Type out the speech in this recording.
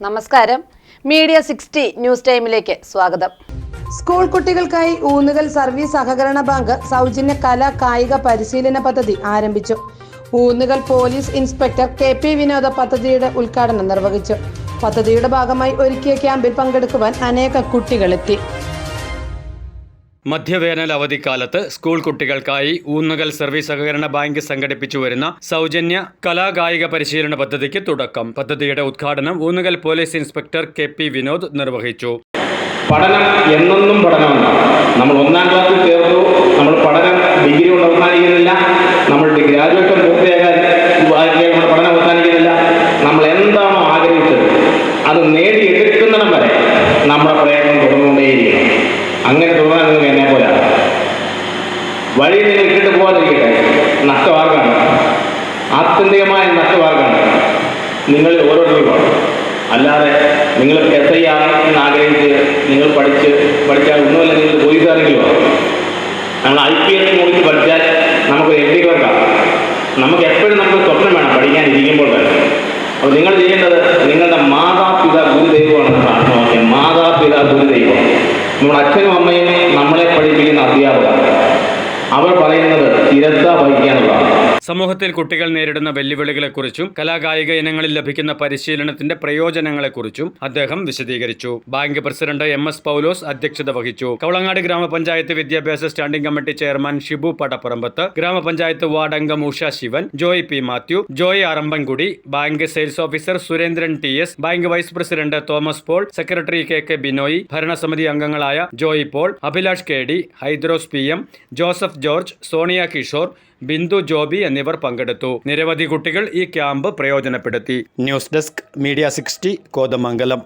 നമസ്കാരം. Media 60 news ടൈമിലേക്ക് സ്വാഗതം. സ്കൂൾ കുട്ടികൾക്കായി ഊന്നുകൽ സർവീസ് സഹകരണ ബാങ്ക് സൗജന്യ കലാ കായിക പരിശീലന പദ്ധതി ആരംഭിച്ചു. ഊന്നുകൽ പോലീസ് ഇൻസ്പെക്ടർ KP വിനോദ പദ്ധതിയുടെ ഉദ്ഘാടനം നിർവഹിച്ചു. പദ്ധതിയുടെ ഭാഗമായി ഒരുക്കിയ ക്യാമ്പിൽ പങ്കെടുക്കുവാൻ അനേക കുട്ടികളെത്തി. മധ്യവേനൽ അവധിക്കാലത്ത് സ്കൂൾ കുട്ടികൾക്കായി ഊന്നുകൽ സർവീസ് സഹകരണ ബാങ്ക് സംഘടിപ്പിച്ചു വരുന്ന സൗജന്യ കലാകായിക പരിശീലന പദ്ധതിക്ക് തുടക്കം. പദ്ധതിയുടെ ഉദ്ഘാടനം Oonnukal police inspector KP Vinod നിർവഹിച്ചു. പഠനം എന്നെന്നും പഠനമാണ്. നമ്മൾ 1ാം ക്ലാസ്സിൽ ചേർത്തു, നമ്മൾ പഠനം ഡിഗ്രി കൊണ്ട് അവസാനിക്കുന്നില്ല, നമ്മൾ ഗ്രാജുവേഷൻ പൂർത്തിയാക്കാൻ നമ്മുടെ പഠനം അവസാനിക്കുന്നില്ല. നമ്മൾ എന്താണോ ആഗ്രഹിച്ചത് അത് നേടിയെടുക്കുന്നിടം വരെ നമ്മുടെ പ്രയത്നം തുടർന്നുകൊണ്ടേയിരിക്കണം. അങ്ങനെ തുടരാൻ നിങ്ങൾക്ക് എന്നെ പോലാണ്. വഴി നിങ്ങൾ ഇട്ടിട്ട് പോകാതിരിക്കട്ടെ. നഷ്ടമാർഗമാണ്, ആത്യന്തികമായ നഷ്ടമാർഗമാണ് നിങ്ങൾ ഓരോരുത്തർക്കും. അല്ലാതെ നിങ്ങൾ SI എന്ന് ആഗ്രഹിച്ച് നിങ്ങൾ പഠിച്ചാൽ ഒന്നുമല്ല, നിങ്ങൾ പോലീസുകാരെങ്കിലും നമ്മൾ IPS മുറിച്ച് പഠിച്ചാൽ നമുക്ക് MD ക്ലർക്കാണ്. നമുക്ക് എപ്പോഴും നമുക്ക് സ്വപ്നം വേണം പഠിക്കാനിരിക്കുമ്പോൾ തന്നെ. അപ്പോൾ നിങ്ങൾ ചെയ്യേണ്ടത് നിങ്ങളുടെ മാതാപിതാ ഗുരുദൈവമാണ് പ്രാർത്ഥന. മാതാപിതാ ഗുരുദൈവം നമ്മുടെ അച്ഛനും അമ്മയും നമ്മളെ പഠിപ്പിക്കുന്ന അധ്യാപകർ. അവർ പറയുന്നത് സ്ഥിരത വഹിക്കാനുള്ളതാണ്. സമൂഹത്തിൽ കുട്ടികൾ നേരിടുന്ന വെല്ലുവിളികളെക്കുറിച്ചും കലാകായിക ഇനങ്ങളിൽ ലഭിക്കുന്ന പരിശീലനത്തിന്റെ പ്രയോജനങ്ങളെക്കുറിച്ചും അദ്ദേഹം വിശദീകരിച്ചു. ബാങ്ക് പ്രസിഡന്റ് MS പൗലോസ് അധ്യക്ഷത വഹിച്ചു. കവളങ്ങാട് ഗ്രാമപഞ്ചായത്ത് വിദ്യാഭ്യാസ standing committee chairman Shibu Padapparambath, ഗ്രാമപഞ്ചായത്ത് വാർഡ് അംഗം Usha Sivan, Joy P. Mathew, Joy Arambankudi, bank sales officer Surendran TS, bank vice president Thomas Paul, secretary KK Binoy, ഭരണസമിതി അംഗങ്ങളായ ജോയ് പോൾ, അഭിലാഷ് KD, ഹൈദ്രോസ് PM, ജോസഫ് ജോർജ്, സോണിയ കിഷോർ, ബിന്ദു ജോബി എന്നിവർ പങ്കെടുത്തു. നിരവധി കുട്ടികൾ ഈ ക്യാമ്പ് പ്രയോജനപ്പെടുത്തി. News desk media 60 Kothamangalam.